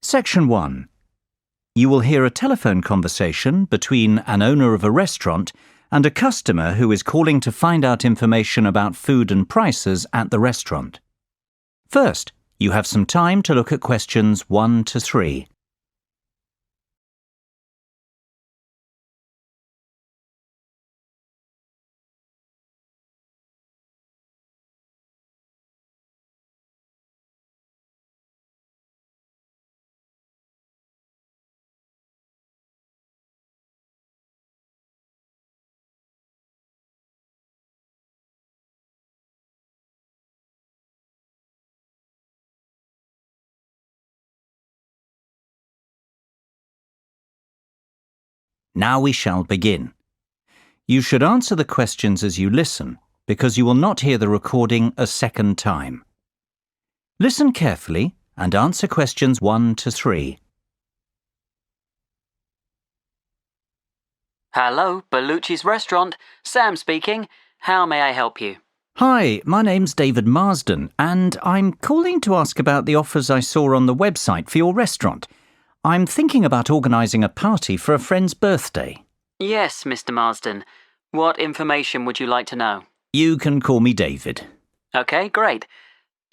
Section 1. You will hear a telephone conversation between an owner of a restaurant and a customer who is calling to find out information about food and prices at the restaurant. First, you have some time to look at questions 1 to 3. Now we shall begin. You should answer the questions as you listen, because you will not hear the recording a second time. Listen carefully and answer questions 1 to 3. Hello, Bellucci's restaurant. Sam speaking. How may I help you? Hi, my name's David Marsden, and I'm calling to ask about the offers I saw on the website for your restaurant. I'm thinking about organising a party for a friend's birthday. Yes, Mr. Marsden. What information would you like to know? You can call me David. Okay, great.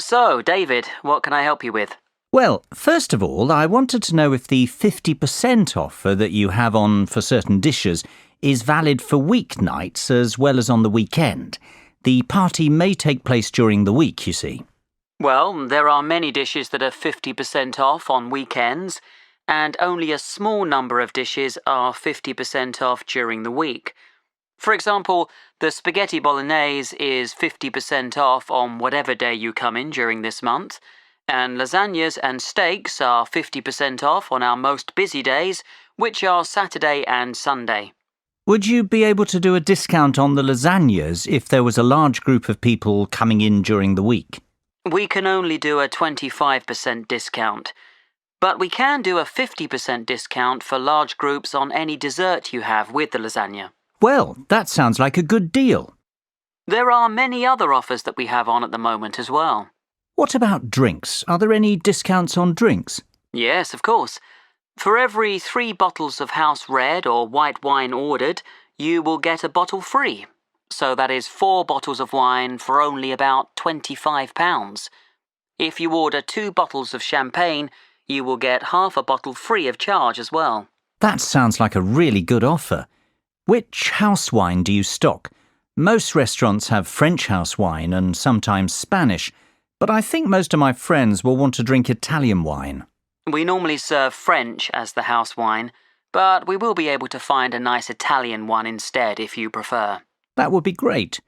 So, David, what can I help you with? Well, first of all, I wanted to know if the 50% offer that you have on for certain dishes is valid for weeknights as well as on the weekend. The party may take place during the week, you see. Well, there are many dishes that are 50% off on weekends, and only a small number of dishes are 50% off during the week. For example, the spaghetti bolognese is 50% off on whatever day you come in during this month, and lasagnas and steaks are 50% off on our most busy days, which are Saturday and Sunday. Would you be able to do a discount on the lasagnas if there was a large group of people coming in during the week? We can only do a 25% discount, but we can do a 50% discount for large groups on any dessert you have with the lasagna. Well, that sounds like a good deal. There are many other offers that we have on at the moment as well. What about drinks? Are there any discounts on drinks? Yes, of course. For every 3 bottles of house red or white wine ordered, you will get a bottle free. So that is 4 bottles of wine for only about £25. If you order 2 bottles of champagne, you will get half a bottle free of charge as well. That sounds like a really good offer. Which house wine do you stock? Most restaurants have French house wine and sometimes Spanish, but I think most of my friends will want to drink Italian wine. We normally serve French as the house wine, but we will be able to find a nice Italian one instead if you prefer. That would be great.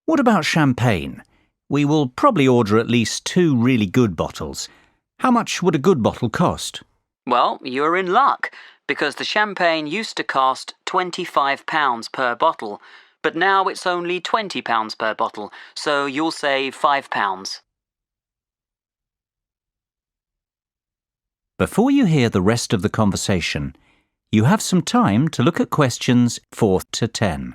What about champagne? We will probably order at least 2 really good bottles. How much would a good bottle cost? Well, you're in luck, because the champagne used to cost £25 per bottle, but now it's only £20 per bottle, so you'll save £5. Before you hear the rest of the conversation, you have some time to look at questions 4 to 10.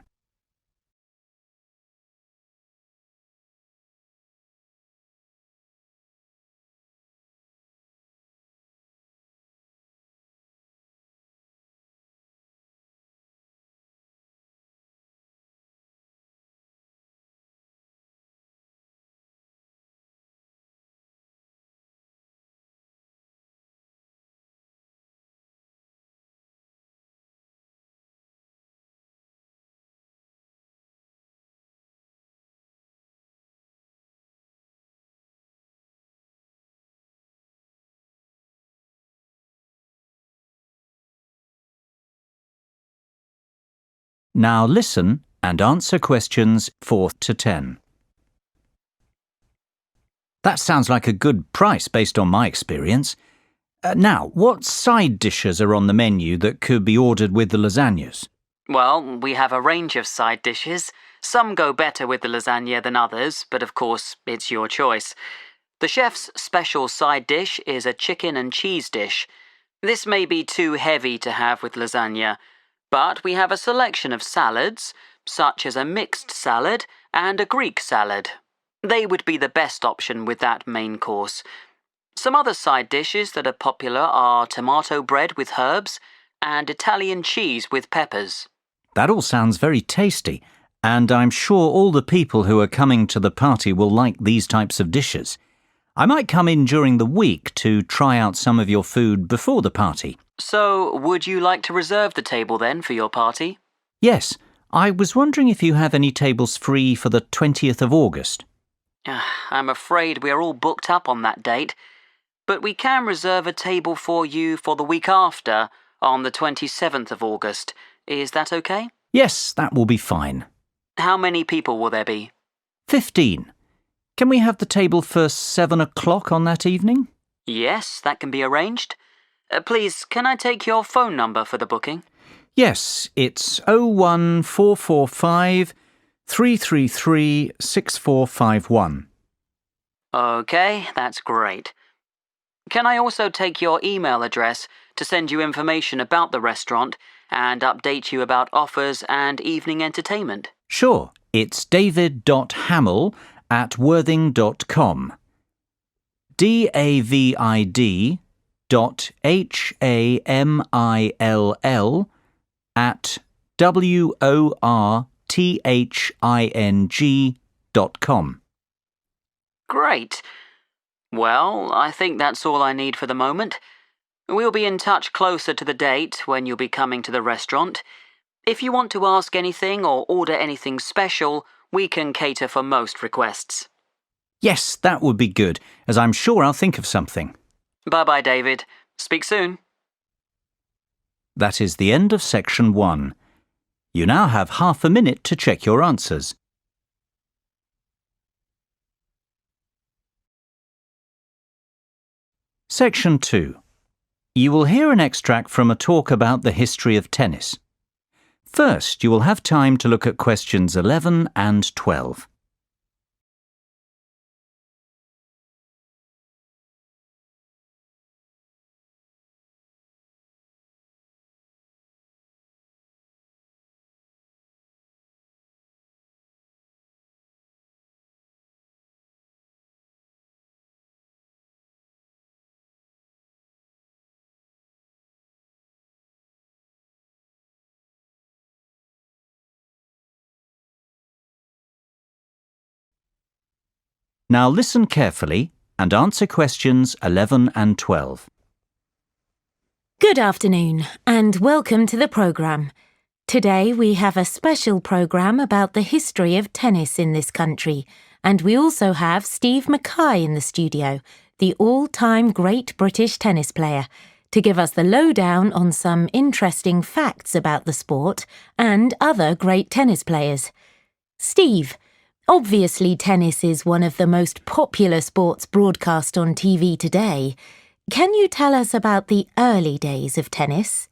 Now listen and answer questions 4 to 10. That sounds like a good price based on my experience. Now, what side dishes are on the menu that could be ordered with the lasagnas? Well, we have a range of side dishes. Some go better with the lasagna than others, but of course, it's your choice. The chef's special side dish is a chicken and cheese dish. This may be too heavy to have with lasagna, but we have a selection of salads, such as a mixed salad and a Greek salad. They would be the best option with that main course. Some other side dishes that are popular are tomato bread with herbs and Italian cheese with peppers. That all sounds very tasty, and I'm sure all the people who are coming to the party will like these types of dishes. I might come in during the week to try out some of your food before the party. So, would you like to reserve the table then for your party? Yes, I was wondering if you have any tables free for the 20th of August. I'm afraid we are all booked up on that date, but we can reserve a table for you for the week after, on the 27th of August. Is that okay? Yes, that will be fine. How many people will there be? 15. Can we have the table for 7 o'clock on that evening? Yes, that can be arranged. Please, can I take your phone number for the booking? Yes, it's 01445 333 6451. Okay, that's great. Can I also take your email address to send you information about the restaurant and update you about offers and evening entertainment? Sure, it's david.hamill@worthing.com. david.hamill@worthing.com. Great. Well, I think that's all I need for the moment. We'll be in touch closer to the date when you'll be coming to the restaurant. If you want to ask anything or order anything special, we can cater for most requests. Yes, that would be good, as I'm sure I'll think of something. Bye-bye, David. Speak soon. That is the end of section 1. You now have half a minute to check your answers. Section 2. You will hear an extract from a talk about the history of tennis. First, you will have time to look at questions 11 and 12. Now listen carefully and answer questions 11 and 12. Good afternoon and welcome to the programme. Today we have a special programme about the history of tennis in this country, and we also have Steve Mackay in the studio, the all-time great British tennis player, to give us the lowdown on some interesting facts about the sport and other great tennis players. Steve, obviously tennis is one of the most popular sports broadcast on TV today. Can you tell us about the early days of tennis?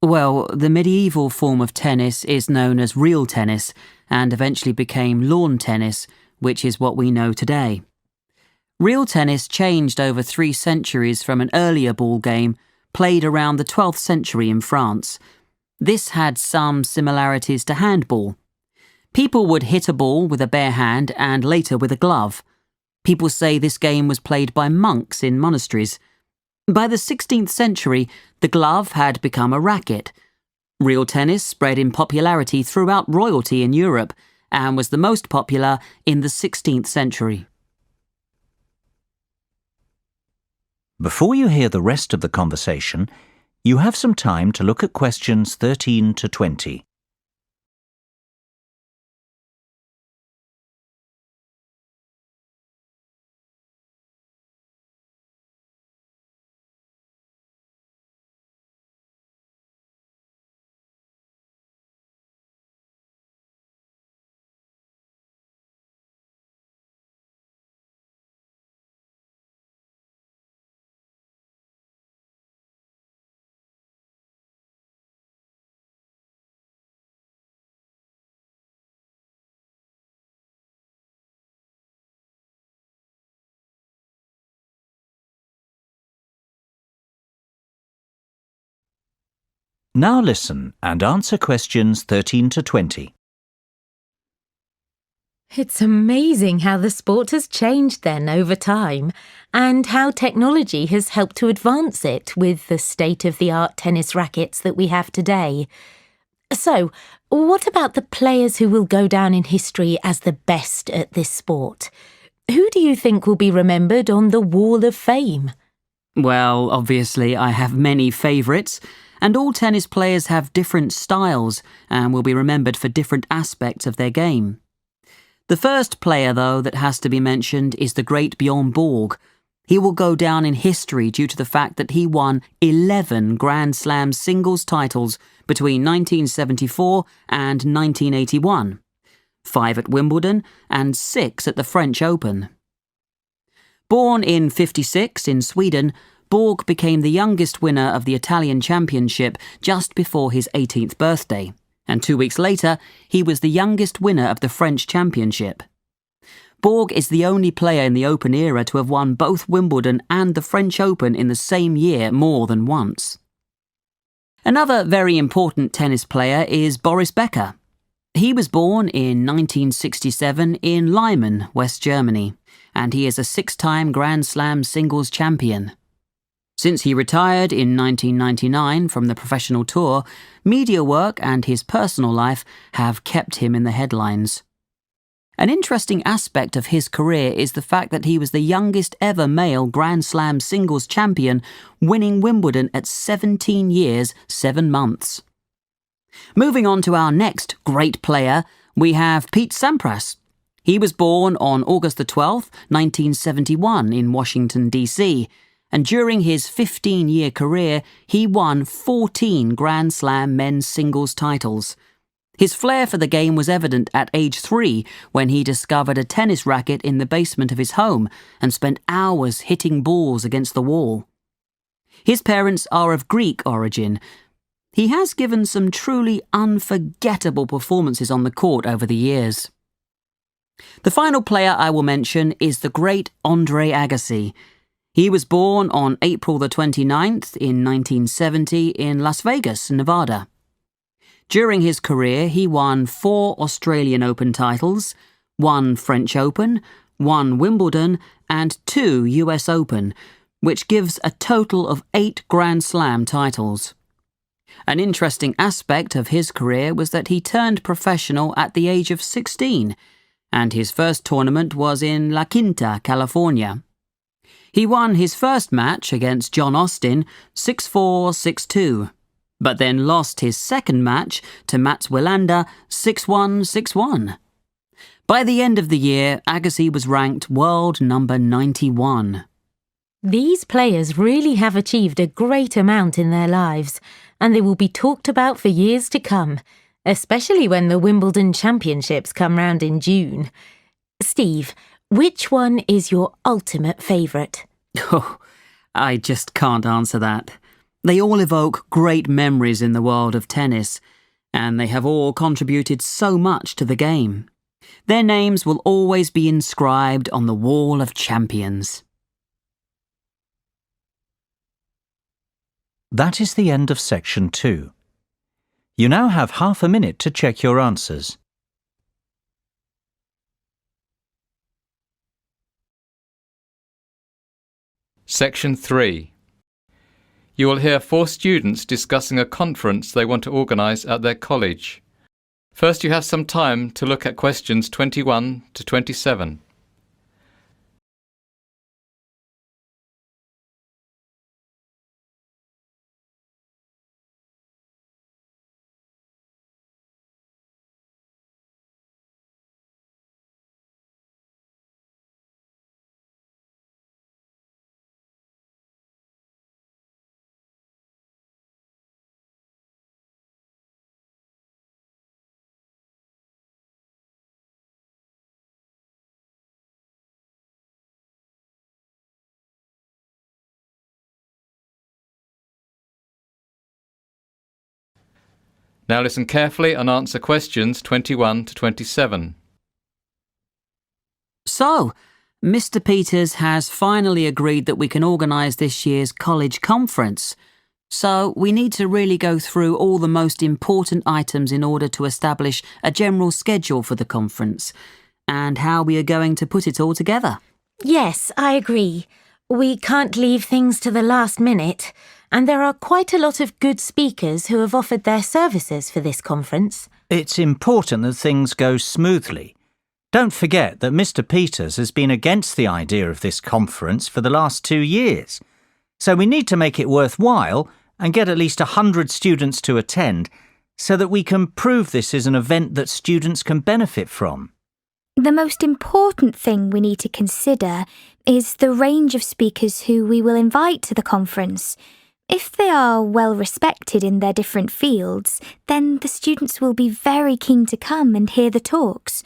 Well, the medieval form of tennis is known as real tennis and eventually became lawn tennis, which is what we know today. Real tennis changed over 3 centuries from an earlier ball game played around the 12th century in France. This had some similarities to handball. People would hit a ball with a bare hand and later with a glove. People say this game was played by monks in monasteries. By the 16th century, the glove had become a racket. Real tennis spread in popularity throughout royalty in Europe and was the most popular in the 16th century. Before you hear the rest of the conversation, you have some time to look at questions 13 to 20. Now listen and answer questions 13 to 20. It's amazing how the sport has changed then over time, and how technology has helped to advance it with the state-of-the-art tennis rackets that we have today. So, what about the players who will go down in history as the best at this sport? Who do you think will be remembered on the Wall of Fame? Well, obviously I have many favourites, and all tennis players have different styles and will be remembered for different aspects of their game. The first player, though, that has to be mentioned is the great Bjorn Borg. He will go down in history due to the fact that he won 11 Grand Slam singles titles between 1974 and 1981, 5 at Wimbledon and 6 at the French Open. Born in '56 in Sweden, Borg became the youngest winner of the Italian Championship just before his 18th birthday, and 2 weeks later, he was the youngest winner of the French Championship. Borg is the only player in the Open era to have won both Wimbledon and the French Open in the same year more than once. Another very important tennis player is Boris Becker. He was born in 1967 in Lyman, West Germany, and he is a 6-time Grand Slam singles champion. Since he retired in 1999 from the professional tour, media work and his personal life have kept him in the headlines. An interesting aspect of his career is the fact that he was the youngest ever male Grand Slam singles champion, winning Wimbledon at 17 years, 7 months. Moving on to our next great player, we have Pete Sampras. He was born on August the 12th, 1971 in Washington, D.C., and during his 15-year career, he won 14 Grand Slam men's singles titles. His flair for the game was evident at age 3 when he discovered a tennis racket in the basement of his home and spent hours hitting balls against the wall. His parents are of Greek origin. He has given some truly unforgettable performances on the court over the years. The final player I will mention is the great Andre Agassi. He was born on April the 29th in 1970 in Las Vegas, Nevada. During his career, he won 4 Australian Open titles, 1 French Open, 1 Wimbledon, and 2 US Open, which gives a total of 8 Grand Slam titles. An interesting aspect of his career was that he turned professional at the age of 16, and his first tournament was in La Quinta, California. He won his first match against John Austin 6-4, 6-2, but then lost his second match to Mats Wilander 6-1, 6-1. By the end of the year, Agassi was ranked world number 91. These players really have achieved a great amount in their lives, and they will be talked about for years to come, especially when the Wimbledon Championships come round in June. Steve, which one is your ultimate favourite? Oh, I just can't answer that. They all evoke great memories in the world of tennis, and they have all contributed so much to the game. Their names will always be inscribed on the Wall of Champions. That is the end of section 2. You now have half a minute to check your answers. Section 3. You will hear 4 students discussing a conference they want to organise at their college. First, you have some time to look at questions 21 to 27. Now listen carefully and answer questions 21 to 27. So, Mr. Peters has finally agreed that we can organise this year's college conference. So, we need to really go through all the most important items in order to establish a general schedule for the conference. and how we are going to put it all together. Yes, I agree. We can't leave things to the last minute, and there are quite a lot of good speakers who have offered their services for this conference. It's important that things go smoothly. Don't forget that Mr. Peters has been against the idea of this conference for the last 2 years. So we need to make it worthwhile and get at least 100 students to attend so that we can prove this is an event that students can benefit from. The most important thing we need to consider is the range of speakers who we will invite to the conference. If they are well respected in their different fields, then the students will be very keen to come and hear the talks.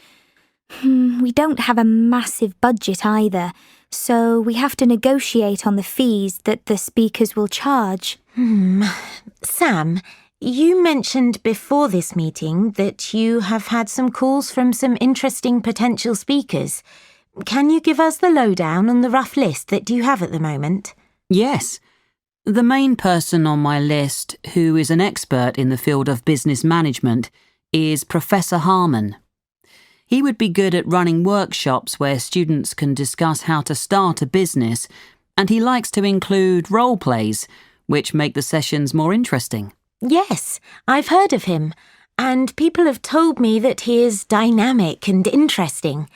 We don't have a massive budget either, so we have to negotiate on the fees that the speakers will charge. Sam, you mentioned before this meeting that you have had some calls from some interesting potential speakers. Can you give us the lowdown on the rough list that you have at the moment? Yes. The main person on my list, who is an expert in the field of business management, is Professor Harmon. He would be good at running workshops where students can discuss how to start a business, and he likes to include role plays, which make the sessions more interesting. Yes, I've heard of him, and people have told me that he is dynamic and interesting.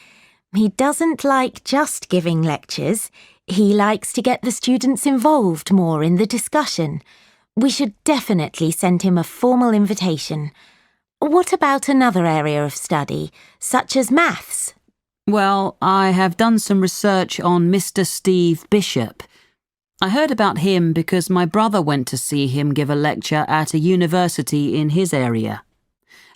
He doesn't like just giving lectures. He likes to get the students involved more in the discussion. We should definitely send him a formal invitation. What about another area of study, such as maths? Well, I have done some research on Mr. Steve Bishop. I heard about him because my brother went to see him give a lecture at a university in his area.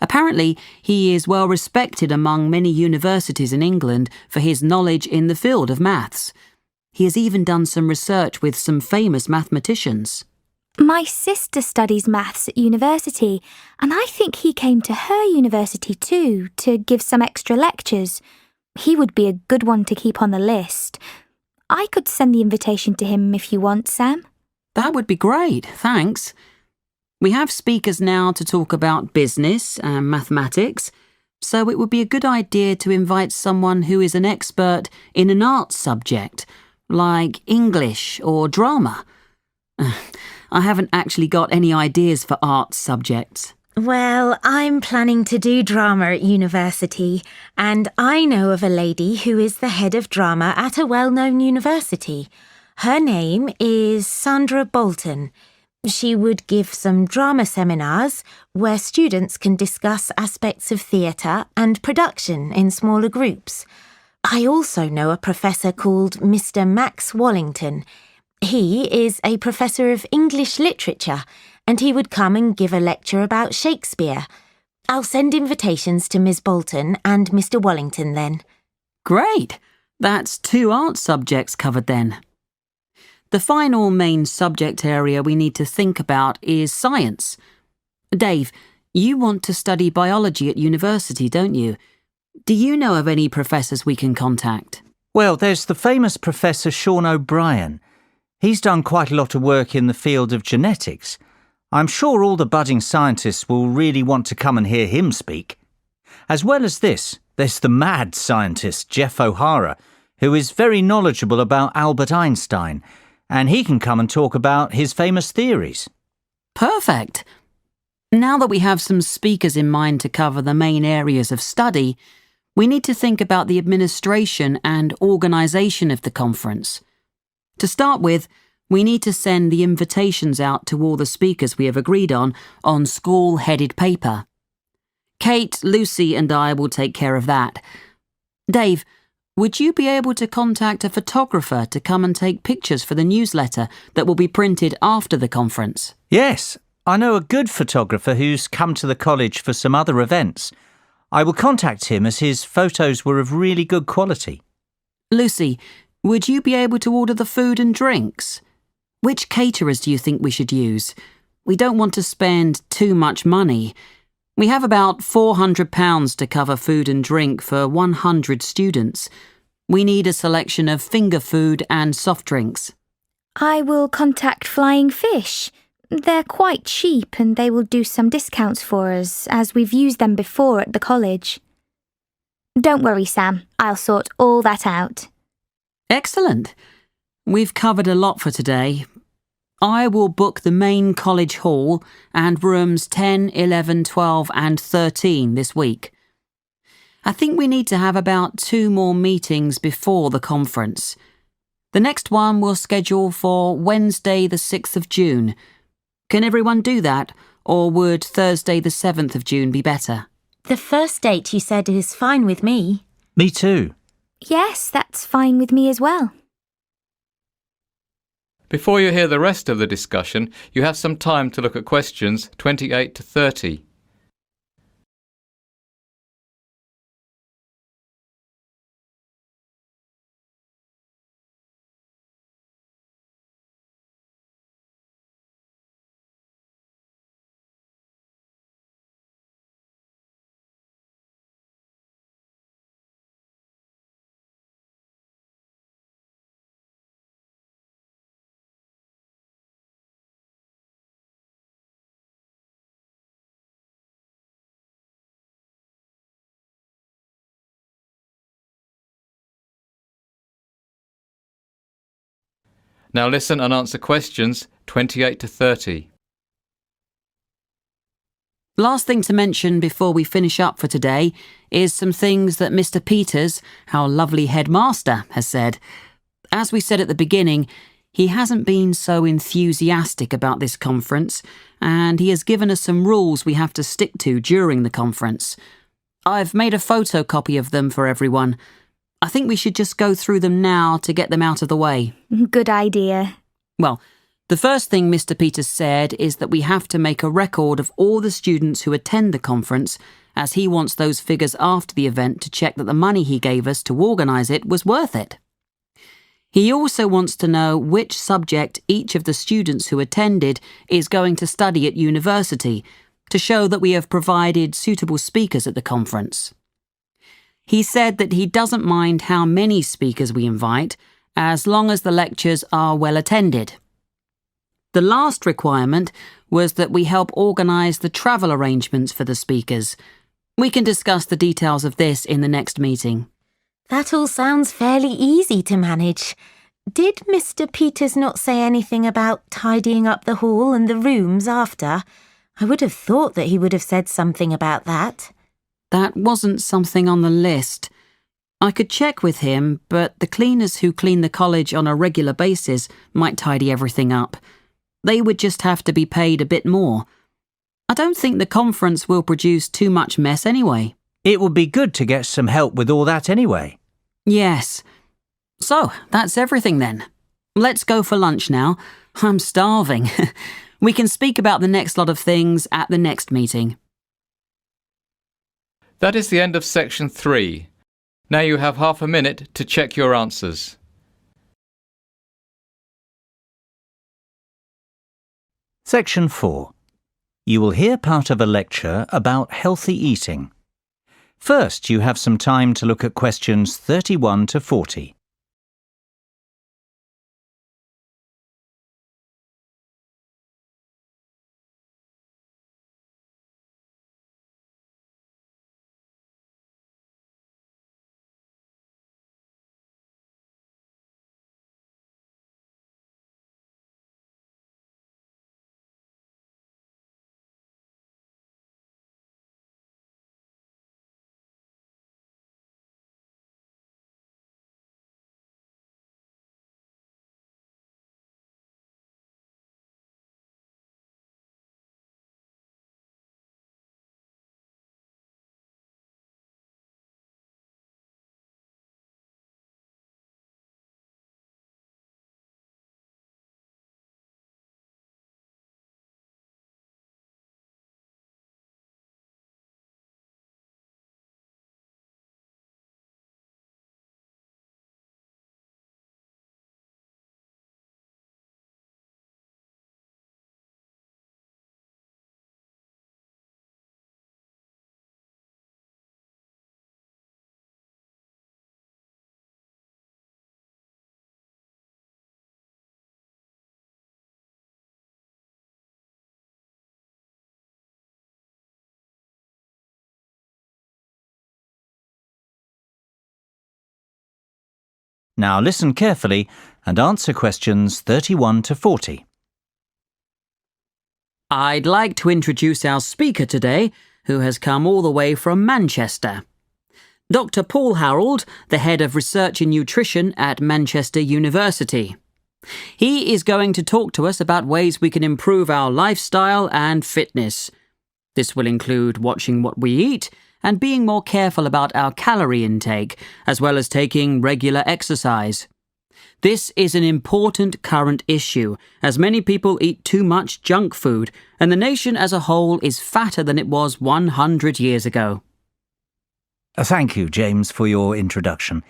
Apparently, he is well respected among many universities in England for his knowledge in the field of maths. He has even done some research with some famous mathematicians. My sister studies maths at university, and I think he came to her university too to give some extra lectures. He would be a good one to keep on the list. I could send the invitation to him if you want, Sam. That would be great, thanks. We have speakers now to talk about business and mathematics, so it would be a good idea to invite someone who is an expert in an arts subject, like English or drama. I haven't actually got any ideas for arts subjects. Well, I'm planning to do drama at university, and I know of a lady who is the head of drama at a well-known university. Her name is Sandra Bolton. She would give some drama seminars where students can discuss aspects of theatre and production in smaller groups. I also know a professor called Mr. Max Wallington. He is a professor of English literature, and he would come and give a lecture about Shakespeare. I'll send invitations to Miss Bolton and Mr. Wallington then. Great! That's 2 art subjects covered then. The final main subject area we need to think about is science. Dave, you want to study biology at university, don't you? Do you know of any professors we can contact? Well, there's the famous Professor Sean O'Brien. He's done quite a lot of work in the field of genetics. I'm sure all the budding scientists will really want to come and hear him speak. As well as this, there's the mad scientist Jeff O'Hara, who is very knowledgeable about Albert Einstein, and he can come and talk about his famous theories. Perfect! Now that we have some speakers in mind to cover the main areas of study, we need to think about the administration and organisation of the conference. To start with, we need to send the invitations out to all the speakers we have agreed on school-headed paper. Kate, Lucy and I will take care of that. Dave, would you be able to contact a photographer to come and take pictures for the newsletter that will be printed after the conference? Yes, I know a good photographer who's come to the college for some other events. I will contact him as his photos were of really good quality. Lucy, would you be able to order the food and drinks? Which caterers do you think we should use? We don't want to spend too much money. We have about £400 to cover food and drink for 100 students. We need a selection of finger food and soft drinks. I will contact Flying Fish. They're quite cheap and they will do some discounts for us, as we've used them before at the college. Don't worry, Sam. I'll sort all that out. Excellent. We've covered a lot for today. I will book the main college hall and rooms 10, 11, 12 and 13 this week. I think we need to have about 2 more meetings before the conference. The next one we'll schedule for Wednesday the 6th of June. Can everyone do that, or would Thursday the 7th of June be better? The first date you said is fine with me. Me too. Yes, that's fine with me as well. Before you hear the rest of the discussion, you have some time to look at questions 28 to 30. Now listen and answer questions 28 to 30. Last thing to mention before we finish up for today is some things that Mr. Peters, our lovely headmaster, has said. As we said at the beginning, he hasn't been so enthusiastic about this conference, and he has given us some rules we have to stick to during the conference. I've made a photocopy of them for everyone. I think we should just go through them now to get them out of the way. Good idea. Well, the first thing Mr. Peters said is that we have to make a record of all the students who attend the conference, as he wants those figures after the event to check that the money he gave us to organise it was worth it. He also wants to know which subject each of the students who attended is going to study at university, to show that we have provided suitable speakers at the conference. He said that he doesn't mind how many speakers we invite, as long as the lectures are well attended. The last requirement was that we help organise the travel arrangements for the speakers. We can discuss the details of this in the next meeting. That all sounds fairly easy to manage. Did Mr. Peters not say anything about tidying up the hall and the rooms after? I would have thought that he would have said something about that. That wasn't something on the list. I could check with him, but the cleaners who clean the college on a regular basis might tidy everything up. They would just have to be paid a bit more. I don't think the conference will produce too much mess anyway. It would be good to get some help with all that anyway. Yes. So, that's everything then. Let's go for lunch now. I'm starving. We can speak about the next lot of things at the next meeting. That is the end of section 3. Now you have half a minute to check your answers. Section 4. You will hear part of a lecture about healthy eating. First, you have some time to look at questions 31 to 40. Now listen carefully and answer questions 31 to 40. I'd like to introduce our speaker today, who has come all the way from Manchester. Dr. Paul Harold, the head of research in nutrition at Manchester University. He is going to talk to us about ways we can improve our lifestyle and fitness. This will include watching what we eat and being more careful about our calorie intake, as well as taking regular exercise. This is an important current issue, as many people eat too much junk food, and the nation as a whole is fatter than it was 100 years ago. Thank you, James, for your introduction.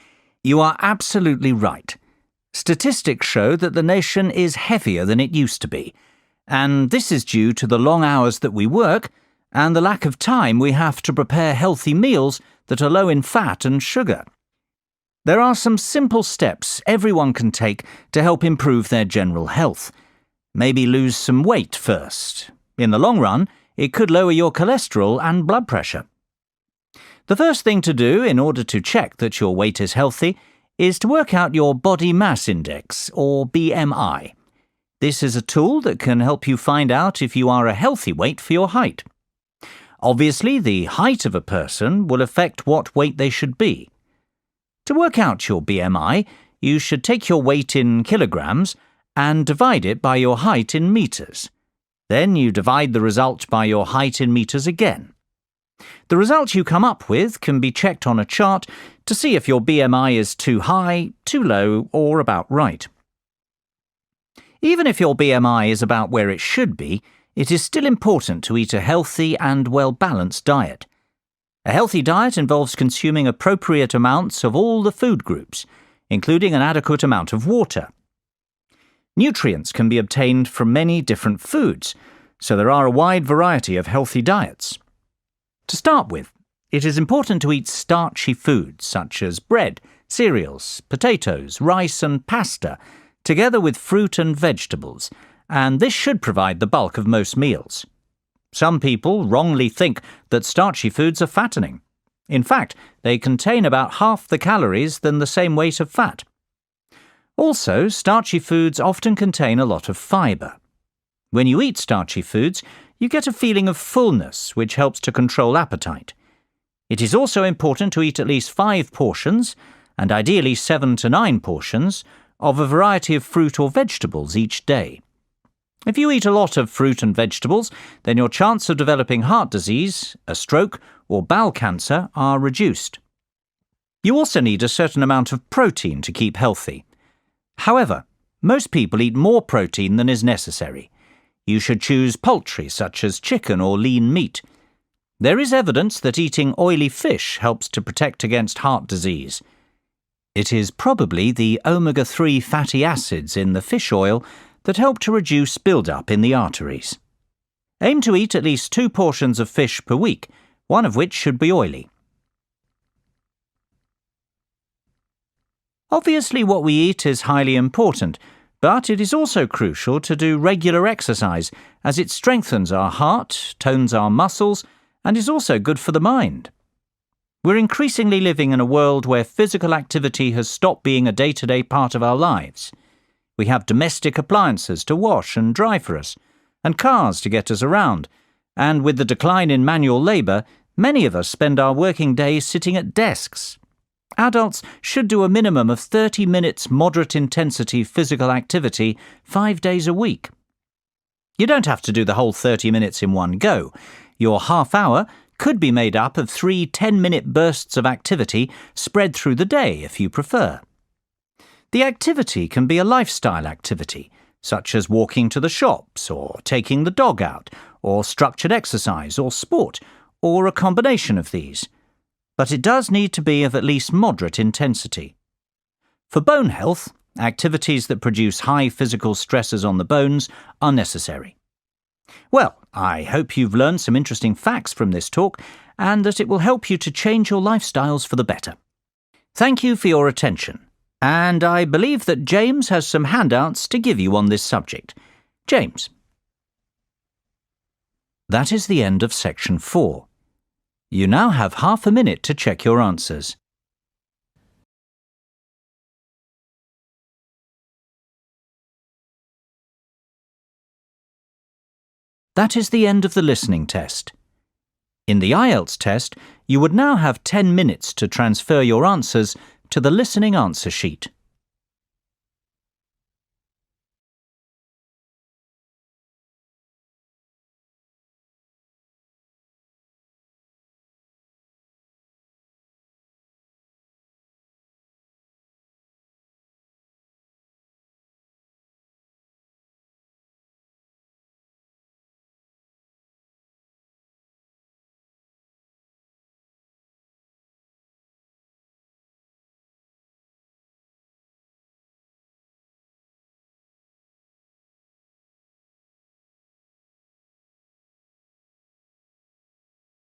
You are absolutely right. Statistics show that the nation is heavier than it used to be, and this is due to the long hours that we work and the lack of time we have to prepare healthy meals that are low in fat and sugar. There are some simple steps everyone can take to help improve their general health. Maybe lose some weight first. In the long run, it could lower your cholesterol and blood pressure. The first thing to do in order to check that your weight is healthy is to work out your body mass index, or BMI. This is a tool that can help you find out if you are a healthy weight for your height. Obviously, the height of a person will affect what weight they should be. To work out your BMI, you should take your weight in kilograms and divide it by your height in meters. Then you divide the result by your height in meters again. The result you come up with can be checked on a chart to see if your BMI is too high, too low, or about right. Even if your BMI is about where it should be, it is still important to eat a healthy and well-balanced diet. A healthy diet involves consuming appropriate amounts of all the food groups, including an adequate amount of water. Nutrients can be obtained from many different foods, so there are a wide variety of healthy diets. To start with, it is important to eat starchy foods such as bread, cereals, potatoes, rice and pasta, together with fruit and vegetables, and this should provide the bulk of most meals. Some people wrongly think that starchy foods are fattening. In fact, they contain about half the calories than the same weight of fat. Also, starchy foods often contain a lot of fibre. When you eat starchy foods, you get a feeling of fullness, which helps to control appetite. It is also important to eat at least 5 portions, and ideally 7 to 9 portions, of a variety of fruit or vegetables each day. If you eat a lot of fruit and vegetables, then your chance of developing heart disease, a stroke, or bowel cancer are reduced. You also need a certain amount of protein to keep healthy. However, most people eat more protein than is necessary. You should choose poultry such as chicken or lean meat. There is evidence that eating oily fish helps to protect against heart disease. It is probably the omega-3 fatty acids in the fish oil that help to reduce build-up in the arteries. Aim to eat at least 2 portions of fish per week, one of which should be oily. Obviously, what we eat is highly important, but it is also crucial to do regular exercise, as it strengthens our heart, tones our muscles, and is also good for the mind. We're increasingly living in a world where physical activity has stopped being a day-to-day part of our lives. We have domestic appliances to wash and dry for us, and cars to get us around, and with the decline in manual labour, many of us spend our working days sitting at desks. Adults should do a minimum of 30 minutes moderate-intensity physical activity 5 days a week. You don't have to do the whole 30 minutes in one go. Your half hour could be made up of 3 10-minute bursts of activity spread through the day if you prefer. The activity can be a lifestyle activity, such as walking to the shops, or taking the dog out, or structured exercise or sport, or a combination of these. But it does need to be of at least moderate intensity. For bone health, activities that produce high physical stresses on the bones are necessary. Well, I hope you've learned some interesting facts from this talk, and that it will help you to change your lifestyles for the better. Thank you for your attention. And I believe that James has some handouts to give you on this subject. James. That is the end of section 4. You now have half a minute to check your answers. That is the end of the listening test. In the IELTS test, you would now have 10 minutes to transfer your answers to the listening answer sheet.